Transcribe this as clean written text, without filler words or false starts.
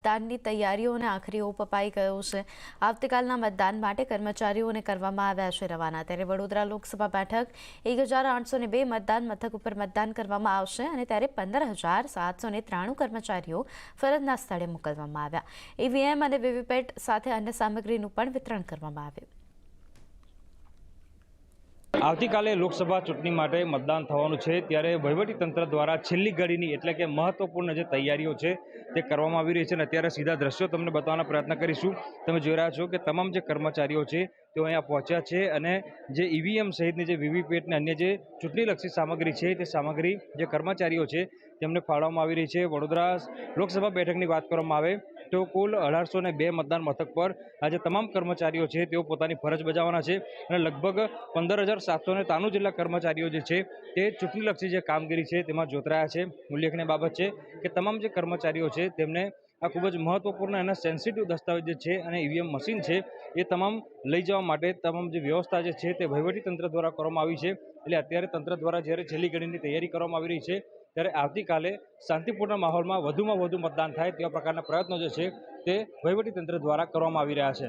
મતદાનની તૈયારીઓને આખરી ઓપ અપાઈ ગયો છે। આવતીકાલના મતદાન માટે કર્મચારીઓને કરવામાં આવ્યા છે રવાના। ત્યારે વડોદરા લોકસભા બેઠક 1802 મતદાન મથક ઉપર મતદાન કરવામાં આવશે અને ત્યારે 15,793 કર્મચારીઓ ફરજના સ્થળે મોકલવામાં આવ્યા। ઈવીએમ અને વીવીપેટ સાથે અન્ય સામગ્રીનું પણ વિતરણ કરવામાં આવ્યું। આવતીકાલે લોકસભા ચૂંટણી માટે મતદાન થવાનું છે, ત્યારે વહીવટીતંત્ર દ્વારા છેલ્લી ઘડીની એટલે કે મહત્વપૂર્ણ જે તૈયારીઓ છે તે કરવામાં આવી રહી છે અને અત્યારે સીધા દ્રશ્યો તમને બતાવવાનો પ્રયત્ન કરીશું। તમે જોઈ રહ્યા છો કે તમામ જે કર્મચારીઓ છે તેઓ અહીંયા પહોંચ્યા છે અને જે ઈવીએમ સહિતની જે વીવીપેટ અને અન્ય જે ચૂંટણીલક્ષી સામગ્રી છે તે સામગ્રી જે કર્મચારીઓ છે તેમને ફાળવવામાં આવી રહી છે। વડોદરા લોકસભા બેઠકની વાત કરવામાં આવે તો કુલ 1802 મતદાન મથક પર આજે તમામ કર્મચારીઓ છે તેઓ પોતાની ફરજ બજાવવાના છે અને લગભગ 15,793 જેટલા કર્મચારીઓ જે છે તે ચૂંટણીલક્ષી જે કામગીરી છે તેમાં જોતરાયા છે। ઉલ્લેખનીય બાબત છે કે તમામ જે કર્મચારીઓ છે તેમને આ ખૂબ જ મહત્વપૂર્ણ અને સેન્સિટિવ દસ્તાવેજ જે છે અને ઈવીએમ મશીન છે એ તમામ લઈ જવા માટે તમામ જે વ્યવસ્થા જે છે તે વહીવટીતંત્ર દ્વારા કરવામાં આવી છે। એટલે અત્યારે તંત્ર દ્વારા જ્યારે છેલ્લી ઘડીની તૈયારી કરવામાં આવી રહી છે ત્યારે આવતીકાલે શાંતિપૂર્ણ માહોલમાં વધુમાં વધુ મતદાન થાય તેવા પ્રકારના પ્રયત્નો જે છે તે વહીવટીતંત્ર દ્વારા કરવામાં આવી રહ્યા છે।